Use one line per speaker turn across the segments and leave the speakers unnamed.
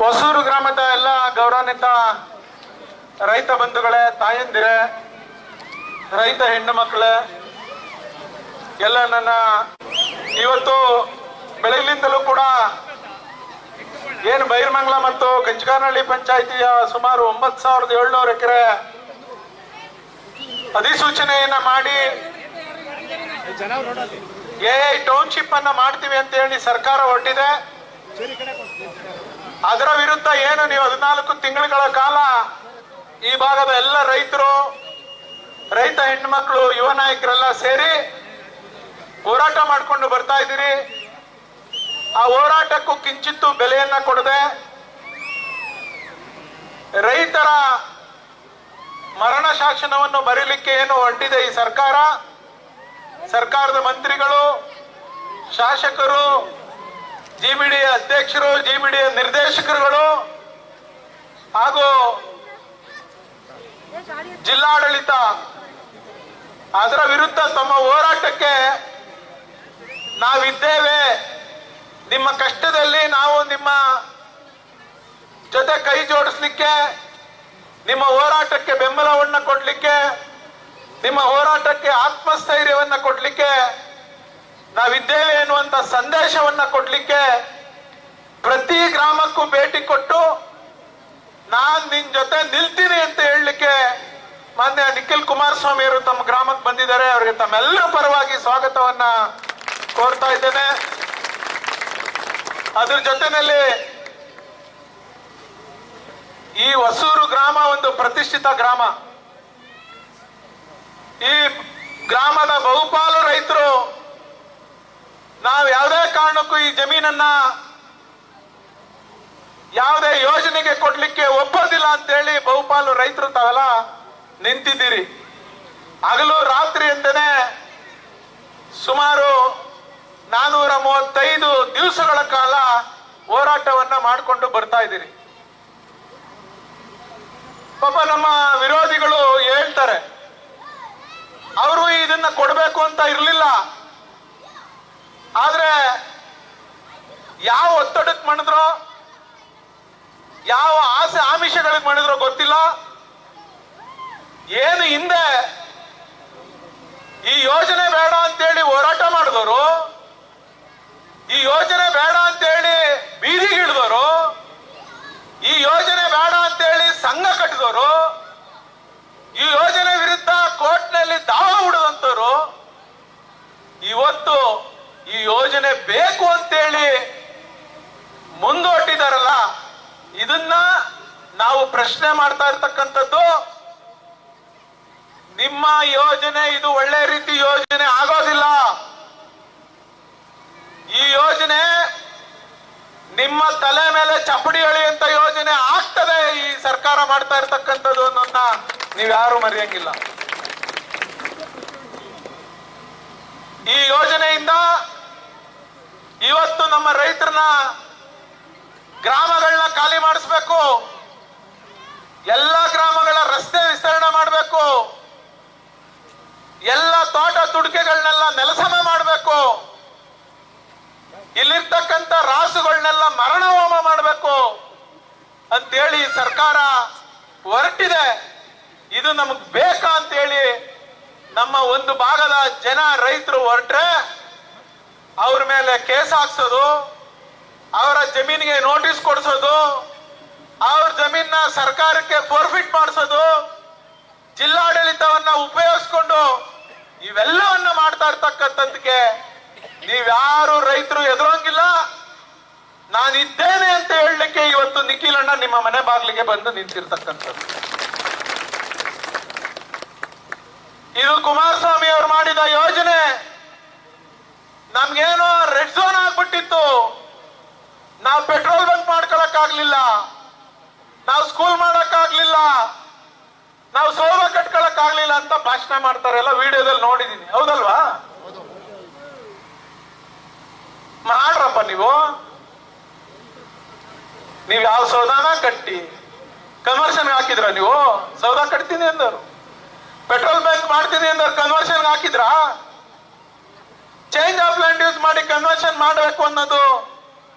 ಹೊಸೂರು ಗ್ರಾಮದ ಎಲ್ಲ ಗೌರವಾನ್ವಿತ ರೈತ ಬಂಧುಗಳೇ, ತಾಯಂದಿರೇ, ರೈತ ಹೆಣ್ಣು ಮಕ್ಕಳೇ, ಎಲ್ಲ ನನ್ನ ಇವತ್ತು ಬೆಳಗ್ಲಿಂದಲೂ ಕೂಡ ಏನು ಬೈರಮಂಗಲ ಮತ್ತು ಗಂಜಗಾನಹಳ್ಳಿ ಪಂಚಾಯಿತಿಯ ಸುಮಾರು 9,700 ಎಕರೆ ಅಧಿಸೂಚನೆಯನ್ನ ಮಾಡಿ ಎಐ ಟೌನ್ಶಿಪ್ ಅನ್ನ ಮಾಡ್ತೀವಿ ಅಂತ ಹೇಳಿ ಸರ್ಕಾರ ಹೊರಟಿದೆ. ಅದರ ವಿರುದ್ಧ ಏನು ನೀವು 14 ತಿಂಗಳುಗಳ ಕಾಲ ಈ ಭಾಗದ ಎಲ್ಲ ರೈತರು, ರೈತ ಹೆಣ್ಮಕ್ಳು, ಯುವ ನಾಯಕರೆಲ್ಲ ಸೇರಿ ಹೋರಾಟ ಮಾಡ್ಕೊಂಡು ಬರ್ತಾ ಇದ್ದೀರಿ. ಆ ಹೋರಾಟಕ್ಕೂ ಕಿಂಚಿತ್ತು ಬೆಲೆಯನ್ನ ಕೊಡದೆ ರೈತರ ಮರಣ ಶಾಸನವನ್ನು ಬರೀಲಿಕ್ಕೆ ಏನು ಹೊರಟಿದೆ ಈ ಸರ್ಕಾರದ ಮಂತ್ರಿಗಳು, ಶಾಸಕರು, ಜಿಬಿಡಿ ಅಧ್ಯಕ್ಷರು, ಜಿಬಿಡಿ ನಿರ್ದೇಶಕರುಗಳು ಹಾಗೂ ಜಿಲ್ಲಾಡಳಿತ ಅದರ ವಿರುದ್ಧ ತಮ್ಮ ಹೋರಾಟಕ್ಕೆ ನಾವಿದ್ದೇವೆ, ನಿಮ್ಮ ಕಷ್ಟದಲ್ಲಿ ನಾವು ನಿಮ್ಮ ಜೊತೆ ಕೈ ಜೋಡಿಸ್ಲಿಕ್ಕೆ, ನಿಮ್ಮ ಹೋರಾಟಕ್ಕೆ ಬೆಂಬಲವನ್ನ ಕೊಡ್ಲಿಕ್ಕೆ, ನಿಮ್ಮ ಹೋರಾಟಕ್ಕೆ ಆತ್ಮಸ್ಥೈರ್ಯವನ್ನ ಕೊಡ್ಲಿಕ್ಕೆ ನಾವಿದ್ದೇವೆ ಎನ್ನುವಂತ ಸಂದೇಶವನ್ನ ಕೊಡ್ಲಿಕ್ಕೆ ಪ್ರತಿ ಗ್ರಾಮಕ್ಕೂ ಭೇಟಿ ಕೊಟ್ಟು ನಾನ್ ನಿನ್ ಜೊತೆ ನಿಲ್ತೀನಿ ಅಂತ ಹೇಳಲಿಕ್ಕೆ ಮಾನ್ಯ ನಿಖಿಲ್ ಕುಮಾರಸ್ವಾಮಿ ಅವರು ತಮ್ಮ ಗ್ರಾಮಕ್ಕೆ ಬಂದಿದ್ದಾರೆ. ಅವರಿಗೆ ತಮ್ಮೆಲ್ಲರ ಪರವಾಗಿ ಸ್ವಾಗತವನ್ನ ಕೋರ್ತಾ ಇದ್ದೇನೆ. ಅದ್ರ ಜೊತೆನಲ್ಲಿ ಈ ಹೊಸೂರು ಗ್ರಾಮ ಒಂದು ಪ್ರತಿಷ್ಠಿತ ಗ್ರಾಮ. ಈ ಗ್ರಾಮದ ಬಹುಪಾಲು ರೈತರು ನಾವು ಯಾವುದೇ ಕಾರಣಕ್ಕೂ ಈ ಜಮೀನನ್ನ ಯಾವುದೇ ಯೋಜನೆಗೆ ಕೊಡ್ಲಿಕ್ಕೆ ಒಪ್ಪೋದಿಲ್ಲ ಅಂತೇಳಿ ಬಹುಪಾಲು ರೈತರು ತಾವೆಲ್ಲ ನಿಂತಿದ್ದೀರಿ. ಹಗಲು ರಾತ್ರಿ ಅಂತಾನೆ ಸುಮಾರು 435 ದಿವಸಗಳ ಕಾಲ ಹೋರಾಟವನ್ನ ಮಾಡಿಕೊಂಡು ಬರ್ತಾ ಇದ್ದೀರಿ. ಪಾಪ ನಮ್ಮ ವಿರೋಧಿಗಳು ಹೇಳ್ತಾರೆ ಅವರು ಇದನ್ನ ಕೊಡಬೇಕು ಅಂತ ಇರಲಿಲ್ಲ, ಆದ್ರೆ ಯಾವ ಒತ್ತಡಕ್ಕೆ ಮಾಡಿದ್ರೋ, ಯಾವ ಆಸೆ ಆಮಿಷಗಳಿಗೆ ಮಾಡಿದ್ರೋ ಗೊತ್ತಿಲ್ಲ. ಏನು ಹಿಂದೆ ಈ ಯೋಜನೆ ಬೇಡ ಅಂತೇಳಿ ಹೋರಾಟ ಮಾಡಿದವರು, ಈ ಯೋಜನೆ ಬೇಡ ಅಂತೇಳಿ ಬೀದಿಗಿಳಿದವರು, ಈ ಯೋಜನೆ ಬೇಡ ಅಂತೇಳಿ ಸಂಘ ಕಟ್ಟಿದವರು, ಈ ಯೋಜನೆ ವಿರುದ್ಧ ಕೋರ್ಟ್ನಲ್ಲಿ ದಾವ ಹೂಡಿದಂತವರು ಇವತ್ತು ಈ ಯೋಜನೆ ಬೇಕು ಅಂತೇಳಿ ಮುಂದೊಟ್ಟಿದಾರಲ್ಲ, ಇದನ್ನ ನಾವು ಪ್ರಶ್ನೆ ಮಾಡ್ತಾ ಇರ್ತಕ್ಕಂಥದ್ದು. ನಿಮ್ಮ ಯೋಜನೆ ಇದು ಒಳ್ಳೆ ರೀತಿ ಯೋಜನೆ ಆಗೋದಿಲ್ಲ. ಈ ಯೋಜನೆ ನಿಮ್ಮ ತಲೆ ಮೇಲೆ ಚಪ್ಪಡಿ ಎಳೆಯುವಂತ ಯೋಜನೆ ಆಗ್ತದೆ ಈ ಸರ್ಕಾರ ಮಾಡ್ತಾ ಇರ್ತಕ್ಕಂಥದ್ದು ಅನ್ನೋದನ್ನ ನೀವ್ಯಾರು ಮರೆಯಂಗಿಲ್ಲ. ಈ ಯೋಜನೆಯಿಂದ ಇವತ್ತು ನಮ್ಮ ರೈತರನ್ನ ಗ್ರಾಮಗಳನ್ನ ಖಾಲಿ ಮಾಡಿಸ್ಬೇಕು, ಎಲ್ಲ ಗ್ರಾಮಗಳ ರಸ್ತೆ ವಿಸ್ತರಣೆ ಮಾಡಬೇಕು, ಎಲ್ಲ ತೋಟ ತುಡಿಕೆಗಳನ್ನೆಲ್ಲ ನೆಲಸಮ ಮಾಡಬೇಕು, ಇಲ್ಲಿರ್ತಕ್ಕಂಥ ರಾಸುಗಳನ್ನೆಲ್ಲ ಮರಣ ಹೋಮ ಮಾಡಬೇಕು ಅಂತೇಳಿ ಸರ್ಕಾರ ಹೊರಟಿದೆ. ಇದು ನಮಗ್ ಬೇಕಾ ಅಂತೇಳಿ ನಮ್ಮ ಒಂದು ಭಾಗದ ಜನ ರೈತರು ಹೊರಟ್ರೆ ಅವ್ರ ಮೇಲೆ ಕೇಸ್ ಹಾಕ್ಸೋದು, ಅವರ ಜಮೀನಿಗೆ ನೋಟಿಸ್ ಕೊಡಿಸೋದು, ಅವ್ರ ಜಮೀನ ಸರ್ಕಾರಕ್ಕೆ ಫೋರ್ಫಿಟ್ ಮಾಡಿಸೋದು, ಜಿಲ್ಲಾಡಳಿತವನ್ನ ಉಪಯೋಗಿಸ್ಕೊಂಡು ಇವೆಲ್ಲವನ್ನ ಮಾಡ್ತಾ ಇರ್ತಕ್ಕಂಥದ್ದಕ್ಕೆ ನೀವ್ಯಾರು ರೈತರು ಎದುರಂಗಿಲ್ಲ. ನಾನಿದ್ದೇನೆ ಅಂತ ಹೇಳಲಿಕ್ಕೆ ಇವತ್ತು ನಿಖಿಲಣ್ಣ ನಿಮ್ಮ ಮನೆ ಬಾಗಿಲಿಗೆ ಬಂದು ನಿಂತಿರ್ತಕ್ಕಂಥದ್ದು. ಇದು ಕುಮಾರಸ್ವಾಮಿ ಅವರು ಮಾಡಿದ ಯೋಜನೆ. ನಮ್ಗೇನೋ ರೆಡ್ ಝೋನ್ ಆಗ್ಬಿಟ್ಟಿತ್ತು, ನಾವು ಪೆಟ್ರೋಲ್ ಬಂಕ್ ಮಾಡ್ಕೊಳಕ್ ಆಗ್ಲಿಲ್ಲ, ನಾವು ಸ್ಕೂಲ್ ಮಾಡಕ್ ಆಗ್ಲಿಲ್ಲ, ನಾವು ಸೋಮ ಕಟ್ಕೊಳಕ್ ಆಗ್ಲಿಲ್ಲ ಅಂತ ಭಾಷಣ ಮಾಡ್ತಾರೆ. ಎಲ್ಲ ವಿಡಿಯೋದಲ್ಲಿ ನೋಡಿದೀನಿ, ಹೌದಲ್ವಾ? ಮಾಡ್ರಪ್ಪ ನೀವು ಯಾವ ಸೌದಾನ ಕಟ್ಟಿ ಕನ್ವರ್ಷನ್ ಹಾಕಿದ್ರ? ನೀವು ಸೌದಾ ಕಟ್ತೀನಿ ಅಂದರು, ಪೆಟ್ರೋಲ್ ಬಂಕ್ ಮಾಡ್ತೀನಿ ಅಂದರು, ಕನ್ವರ್ಷನ್ ಹಾಕಿದ್ರ? ಚೇಂಜ್ ಆಫ್ ಲ್ಯಾಂಡ್ ಯೂಸ್ ಮಾಡಿ ಕನ್ವರ್ಷನ್ ಮಾಡಬೇಕು ಅನ್ನೋದು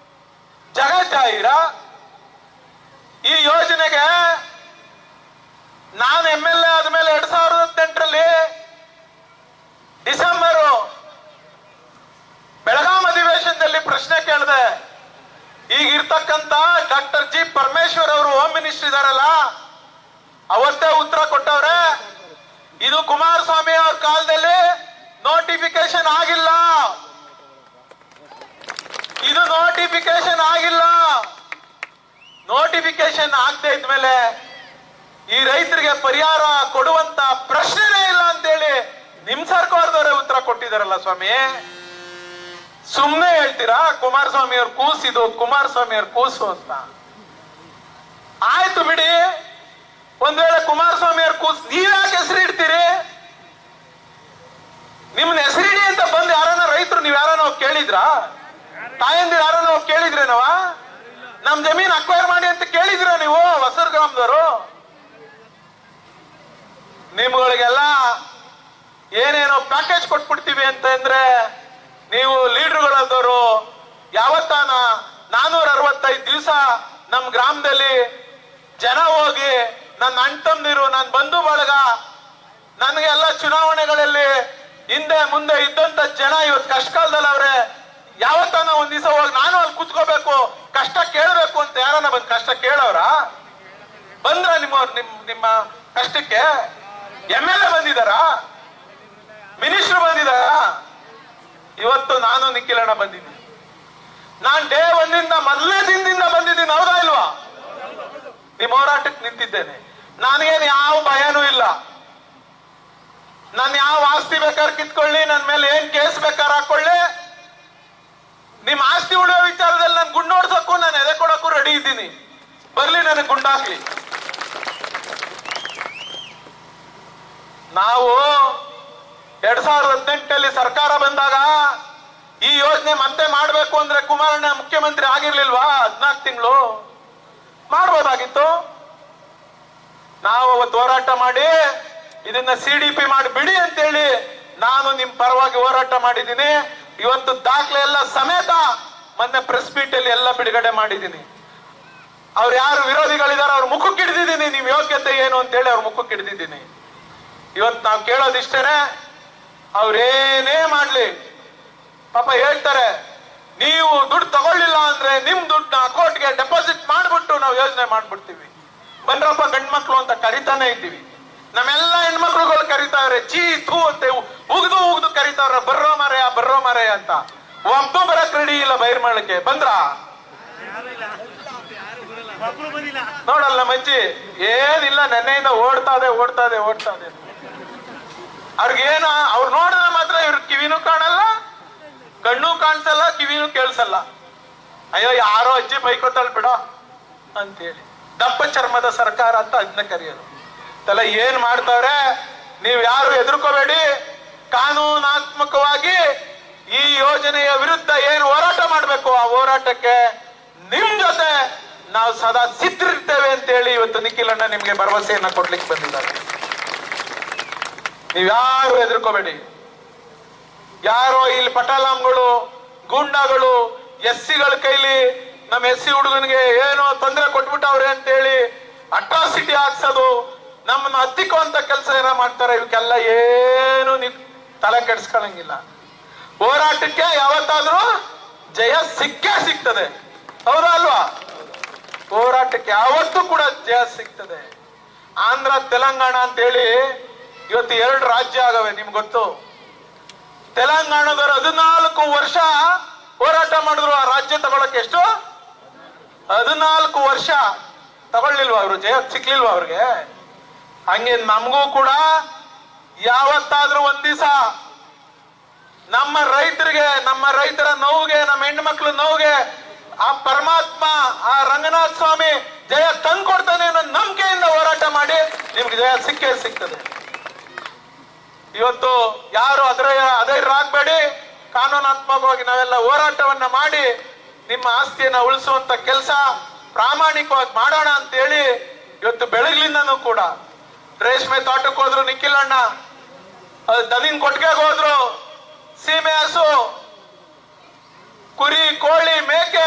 ಜಗಜ್ಜಾಹಿರ. ಈ ಯೋಜನೆಗೆ ನಾನು MLA ಆದ್ಮೇಲೆ 2018ರಲ್ಲಿ ಡಿಸೆಂಬರ್ ಬೆಳಗಾಂ ಅಧಿವೇಶನದಲ್ಲಿ ಪ್ರಶ್ನೆ ಕೇಳಿದೆ. ಈಗಿರ್ತಕ್ಕಂತ ಡಾಕ್ಟರ್ ಜಿ ಪರಮೇಶ್ವರ್ ಅವರು ಹೋಮ್ ಮಿನಿಸ್ಟರ್ ಇದಾರಲ್ಲ, ಅವತ್ತೇ ಉತ್ತರ ಕೊಟ್ಟವ್ರೆ, ಇದು ಕುಮಾರಸ್ವಾಮಿ ಅವ್ರ ಕಾಲದಲ್ಲಿ ನೋಟಿಫಿಕೇಶನ್ ಆಗಿಲ್ಲ, ಇದು ನೋಟಿಫಿಕೇಶನ್ ಆಗಿಲ್ಲ. ನೋಟಿಫಿಕೇಶನ್ ಆಗದೆ ಇದ್ಮೇಲೆ ಈ ರೈತರಿಗೆ ಪರಿಹಾರ ಕೊಡುವಂತ ಪ್ರಶ್ನೆನೇ ಇಲ್ಲ ಅಂತೇಳಿ ನಿಮ್ ಸರ್ಕಾರದವರೇ ಉತ್ತರ ಕೊಟ್ಟಿದಾರಲ್ಲ ಸ್ವಾಮಿ. ಸುಮ್ನೆ ಹೇಳ್ತೀರಾ ಕುಮಾರಸ್ವಾಮಿ ಅವ್ರ ಕೂಸಿದು, ಕುಮಾರಸ್ವಾಮಿ ಅವ್ರ ಕೂಸು ಅಂತ. ಆಯ್ತು ಬಿಡಿ, ಒಂದ್ ವೇಳೆ ಕುಮಾರಸ್ವಾಮಿ ಅವ್ರ ಕೂಸು ನೀವ್ಯಾಕೆ ಹೆಸರಿಡ್ತೀರಿ? ನಿಮ್ನ ಹೆಸರಿಡಿ ಅಂತ ಬಂದು ಯಾರನ್ನ ರೈತರು ನೀವ್ ಯಾರನ್ನ ಕೇಳಿದ್ರ? ತಾಯಂದಿರು ಯಾರನ್ನ ಕೇಳಿದ್ರೇನವ? ನಮ್ ಜಮೀನ್ ಅಕ್ವೈರ್ ಮಾಡಿ ಅಂತ ಕೇಳಿದ್ರ ನೀವು ಹೊಸೂರು ಗ್ರಾಮದವರು? ನಿಮ್ಗಳಿಗೆಲ್ಲ ಏನೇನೋ ಪ್ಯಾಕೇಜ್ ಕೊಟ್ಬಿಡ್ತೀವಿ ಅಂತಂದ್ರೆ ನೀವು ಲೀಡರ್ಗಳಾದವರು ಯಾವತ್ತಾನ 465 ದಿವಸ ನಮ್ ಗ್ರಾಮದಲ್ಲಿ ಜನ ಹೋಗಿ ನನ್ನ ಅಣ್ತಂದಿರು, ನನ್ನ ಬಂಧು ಬಳಗ, ನನಗೆಲ್ಲ ಚುನಾವಣೆಗಳಲ್ಲಿ ಹಿಂದೆ ಮುಂದೆ ಇದ್ದಂತ ಜನ ಇವತ್ತು ಕಷ್ಟಕಾಲದಲ್ಲಿ ಅವ್ರೆ. ಯಾವತ್ತಾನ ಒಂದ್ ದಿವಸ ಹೋಗಿ ನಾನು ಅಲ್ಲಿ ಕುತ್ಕೋಬೇಕು, ಕಷ್ಟ ಕೇಳಬೇಕು ಅಂತ ಯಾರನ್ನ ಬಂದ್ ಕಷ್ಟ ಕೇಳವ್ರ? ಬಂದ್ರ ನಿಮ್ಮ ಕಷ್ಟಕ್ಕೆ? MLA ಬಂದಿದಾರ? ಮಿನಿಸ್ಟರ್ ಬಂದಿದಾರ? ಇವತ್ತು ನಾನು ನಿಖಿಲಣ್ಣ ಬಂದಿದ್ದೀನಿ. ನಾನ್ ಡೇ 1 ಮೊದಲನೇ ದಿನದಿಂದ ಬಂದಿದ್ದೀನಿ, ಹೌದಾ ಇಲ್ವಾ? ನಿಮ್ಮ ಹೋರಾಟಕ್ಕೆ ನಿಂತಿದ್ದೇನೆ. ನನಗೇನು ಯಾವ ಭಯನೂ ಇಲ್ಲ. ನಾನು ಯಾವ ಆಸ್ತಿ ಬೇಕಾದ್ರೆ ಕಿತ್ಕೊಳ್ಳಿ, ನನ್ನ ಮೇಲೆ ಏನ್ ಕೇಸ್ ಬೇಕಾದ್ರೆ ಹಾಕೊಳ್ಳಿ, ನಿಮ್ ಆಸ್ತಿ ಉಳಿಯೋ ವಿಚಾರದಲ್ಲಿ ನಾನು ಗುಂಡು ಹೊಡ್ಸಕ್ಕೂ ನಾನು ಎದೆ ಕೊಡಕ್ಕೂ ರೆಡಿ ಇದ್ದೀನಿ. ಬರ್ಲಿ ನನಗೆ ಗುಂಡಾಕ್ಲಿ. ನಾವು 2018ರಲ್ಲಿ ಸರ್ಕಾರ ಬಂದಾಗ ಈ ಯೋಜನೆ ಮತ್ತೆ ಮಾಡ್ಬೇಕು ಅಂದ್ರೆ ಕುಮಾರಣ್ಣ ಮುಖ್ಯಮಂತ್ರಿ ಆಗಿರ್ಲಿಲ್ವಾ? 14 ತಿಂಗಳು ಮಾಡ್ಬೋದಾಗಿತ್ತು. ನಾವು ಅವತ್ತು ಹೋರಾಟ ಮಾಡಿ ಇದನ್ನ CDP ಮಾಡಿ ಬಿಡಿ ಅಂತೇಳಿ ನಾನು ನಿಮ್ ಪರವಾಗಿ ಹೋರಾಟ ಮಾಡಿದ್ದೀನಿ. ಇವತ್ತು ದಾಖಲೆ ಎಲ್ಲ ಸಮೇತ ಮೊನ್ನೆ ಪ್ರೆಸ್ ಮೀಟ್ ಅಲ್ಲಿ ಎಲ್ಲ ಬಿಡುಗಡೆ ಮಾಡಿದ್ದೀನಿ. ಅವ್ರು ಯಾರು ವಿರೋಧಿಗಳಿದಾರೆ ಅವ್ರ ಮುಖಕ್ಕೆ ಹಿಡಿದಿದ್ದೀನಿ, ನಿಮ್ ಯೋಗ್ಯತೆ ಏನು ಅಂತೇಳಿ ಅವ್ರ ಮುಖಕ್ಕೆ ಹಿಡಿದಿದ್ದೀನಿ. ಇವತ್ತು ನಾವು ಕೇಳೋದಿಷ್ಟೇನೆ, ಅವ್ರೇನೇ ಮಾಡ್ಲಿ ಪಾಪ ಹೇಳ್ತಾರೆ, ನೀವು ದುಡ್ಡು ತಗೊಳ್ಳಿಲ್ಲ ಅಂದ್ರೆ ನಿಮ್ ದುಡ್ಡನ್ನ ಅಕೌಂಟ್ಗೆ ಡೆಪಾಸಿಟ್ ಮಾಡ್ಬಿಟ್ಟು ನಾವು ಯೋಜನೆ ಮಾಡ್ಬಿಡ್ತೀವಿ. ಬನ್ರಪ್ಪ ಗಂಡ್ಮಕ್ಳು ಅಂತ ಕರಿತಾನೆ ಇದ್ದೀವಿ. ನಮ್ಮೆಲ್ಲ ಹೆಣ್ಮಕ್ಳುಗಳು ಕರಿತಾವ್ರೆ, ಚೀ ಥೂ ಅಂತ ಉಗ್ದು ಕರಿತಾವ್ರೆ, ಬರ್ರೋ ಮಾರಯ್ಯ ಅಂತ. ಒಬ್ಬ ಬರಕ್ ರೆಡಿ ಇಲ್ಲ ಬೈರ್ಮಾಳಕ್ಕೆ. ಬಂದ್ರ ನೋಡಲ್ಲ ಮಜ್ಜಿ ಏನಿಲ್ಲ, ನೆನ್ನೆಯಿಂದ ಓಡ್ತಾದೆ. ಅವ್ರಿಗೇನ ಅವ್ರು ನೋಡಿದ್ರೆ ಮಾತ್ರ ಇವ್ರ ಕಿವಿನೂ ಕಾಣಲ್ಲ, ಕಣ್ಣು ಕಾಣಿಸಲ್ಲ, ಕಿವಿನೂ ಕೇಳಿಸಲ್ಲ. ಅಯ್ಯೋ ಯಾರೋ ಅಜ್ಜಿ ಬೈಕೋತಾಳ್ ಬಿಡೋ ಅಂತೇಳಿ ದಪ್ಪ ಚರ್ಮದ ಸರ್ಕಾರ ಅಂತ ಅದನ್ನ ಕರೆಯೋದು. ಇದೆಲ್ಲ ಏನ್ ಮಾಡ್ತಾವ್ರೆ? ನೀವ್ ಯಾರು ಹೆದರ್ಕೋಬೇಡಿ. ಕಾನೂನಾತ್ಮಕವಾಗಿ ಈ ಯೋಜನೆಯ ವಿರುದ್ಧ ಏನು ಹೋರಾಟ ಮಾಡ್ಬೇಕು ಆ ಹೋರಾಟಕ್ಕೆ ನಿಮ್ ಜೊತೆ ನಾವು ಸದಾ ಸಿದ್ಧರಿರ್ತೇವೆ ಅಂತೇಳಿ ಇವತ್ತು ನಿಖಿಲಣ್ಣ ನಿಮ್ಗೆ ಭರವಸೆಯನ್ನ ಕೊಡ್ಲಿಕ್ಕೆ ಬಂದಿದ್ದಾರೆ. ನೀವ್ಯಾರು ಹೆದರ್ಕೋಬೇಡಿ. ಯಾರೋ ಇಲ್ಲಿ ಪಟಾಲಾಂಗಳು, ಗೂಂಡಾಗಳು SCಗಳ ಕೈಲಿ ನಮ್ಮ SC ಹುಡುಗನಿಗೆ ಏನೋ ತೊಂದರೆ ಕೊಟ್ಬಿಟ್ಟವ್ರೆ ಅಂತೇಳಿ ಅಟ್ರಾಸಿಟಿ ಹಾಕ್ಸೋದು, ನಮ್ಮನ್ನ ಹತ್ತಿಕ್ಕುವಂತ ಕೆಲಸ ಏನೋ ಮಾಡ್ತಾರೆ. ಇವಕ್ಕೆಲ್ಲ ಏನು ತಲೆ ಕೆಡಿಸ್ಕೊಳಂಗಿಲ್ಲ. ಹೋರಾಟಕ್ಕೆ ಯಾವತ್ತಾದ್ರೂ ಜಯ ಸಿಗ್ತದೆ, ಹೌದಾ ಅಲ್ವಾ? ಹೋರಾಟಕ್ಕೆ ಯಾವತ್ತೂ ಕೂಡ ಜಯ ಸಿಗ್ತದೆ. ಆಂಧ್ರ ತೆಲಂಗಾಣ ಅಂತೇಳಿ ಇವತ್ತು 2 ರಾಜ್ಯ ಆಗವೆ, ನಿಮ್ಗೆ ಗೊತ್ತು. ತೆಲಂಗಾಣದವರು 14 ವರ್ಷ ಹೋರಾಟ ಮಾಡಿದ್ರು ಆ ರಾಜ್ಯ ತಗೊಳಕ್ಕೆ. ಎಷ್ಟು? 14 ವರ್ಷ ತಗೊಳ್ಳಿಲ್ವಾ ಅವರು? ಜಯ ಸಿಕ್ಲಿಲ್ವಾ ಅವ್ರಿಗೆ? ಹಂಗೆ ನಮಗೂ ಕೂಡ ಯಾವತ್ತಾದ್ರೂ ಒಂದ್ ದಿವಸ ನಮ್ಮ ರೈತರಿಗೆ, ನಮ್ಮ ರೈತರ ನೋವಿಗೆ, ನಮ್ಮ ಹೆಣ್ಣು ನೋವಿಗೆ ಆ ಪರಮಾತ್ಮ, ಆ ರಂಗನಾಥ ಸ್ವಾಮಿ ಜಯ ತಂದ್ಕೊಡ್ತಾನೆ ಅನ್ನೋ ನಂಬಿಕೆಯಿಂದ ಹೋರಾಟ ಮಾಡಿ ನಿಮ್ಗೆ ಜಯ ಸಿಗ್ತದೆ. ಇವತ್ತು ಯಾರು ಅದರಾಗಬೇಡಿ. ಕಾನೂನಾತ್ಮಕವಾಗಿ ನಾವೆಲ್ಲ ಹೋರಾಟವನ್ನ ಮಾಡಿ ನಿಮ್ಮ ಆಸ್ತಿಯನ್ನ ಉಳಿಸುವಂತ ಕೆಲಸ ಪ್ರಾಮಾಣಿಕವಾಗಿ ಮಾಡೋಣ ಅಂತ ಹೇಳಿ ಇವತ್ತು ಬೆಳಗ್ಲಿಂದನೂ ಕೂಡ ರೇಷ್ಮೆ ತೋಟಕ್ಕೆ ಹೋದ್ರು ನಿಖಿಲಣ್ಣ, ದನಿನ್ ಕೊಟ್ಟಿಗೆಗೆ ಹೋದ್ರು, ಸೀಮೆ ಹಸು, ಕುರಿ, ಕೋಳಿ, ಮೇಕೆ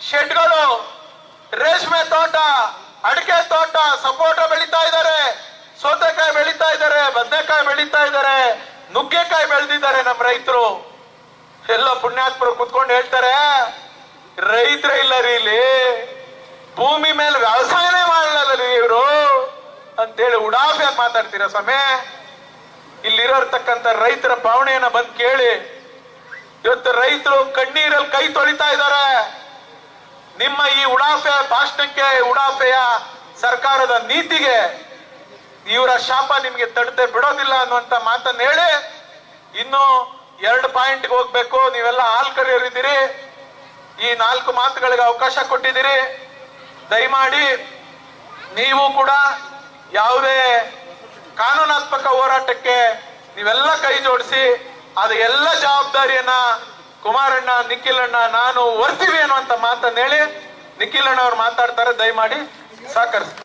ಶೆಡ್ಗಳು ರೇಷ್ಮೆ ತೋಟ, ಅಡಿಕೆ ತೋಟ, ಸಪೋಟ ಬೆಳೀತಾ ಇದ್ದಾರೆ, ಸೌತೆಕಾಯಿ ಬೆಳೀತಾ ಇದ್ದಾರೆ, ಬದನೆಕಾಯಿ ಬೆಳೀತಾ ಇದ್ದಾರೆ, ನುಗ್ಗೆಕಾಯಿ ಬೆಳೆದಿದ್ದಾರೆ ನಮ್ಮ ರೈತರು. ಎಲ್ಲ ಪುಣ್ಯಾತ್ಮರು ಕುತ್ಕೊಂಡು ಹೇಳ್ತಾರೆ, ರೈತರ ಇಲ್ಲ ರೀ ಇಲ್ಲಿ, ಭೂಮಿ ಮೇಲೆ ವ್ಯವಸಾಯನೇ ಮಾಡಲ್ಲ ರೀ ಇವರು ಅಂತೇಳಿ ಉಡಾಫಿಯಾಗಿ ಮಾತಾಡ್ತೀರಾ ಸ್ವಾಮಿ. ಇಲ್ಲಿರತಕ್ಕಂಥ ರೈತರ ಭಾವನೆಯನ್ನ ಬಂದ್ ಕೇಳಿ. ಇವತ್ತು ರೈತರು ಕಣ್ಣೀರಲ್ಲಿ ಕೈ ತೊಳಿತಾ ಇದ್ದಾರೆ. ನಿಮ್ಮ ಈ ಉಡಾಫೆ ಭಾಷಣಕ್ಕೆ, ಉಡಾಫೆಯ ಸರ್ಕಾರದ ನೀತಿಗೆ ಇವರ ಶಾಪ ನಿಮ್ಗೆ ತಡತೆ ಬಿಡೋದಿಲ್ಲ ಅನ್ನುವಂತ ಮಾತನ್ನ ಹೇಳಿ ಇನ್ನು 2 ಪಾಯಿಂಟ್ಗೆ ಹೋಗ್ಬೇಕು. ನೀವೆಲ್ಲ ಹಾಲ್ ಕರೆಯರಿದ್ದೀರಿ, ಈ 4 ಮಾತುಗಳಿಗೆ ಅವಕಾಶ ಕೊಟ್ಟಿದ್ದೀರಿ. ದಯಮಾಡಿ ನೀವು ಕೂಡ ಯಾವುದೇ ಕಾನೂನಾತ್ಮಕ ಹೋರಾಟಕ್ಕೆ ನೀವೆಲ್ಲ ಕೈ ಜೋಡಿಸಿ ಅದು ಎಲ್ಲ ಜವಾಬ್ದಾರಿಯನ್ನ ಕುಮಾರಣ್ಣ, ನಿಖಿಲಣ್ಣ, ನಾನು ಹೊರ್ತೀವಿ ಅನ್ನುವಂತ ಮಾತನ್ನ ಹೇಳಿ ನಿಖಿಲಣ್ಣ ಅವ್ರು ಮಾತಾಡ್ತಾರೆ. ದಯಮಾಡಿ ಸಹಕರಿಸಿ.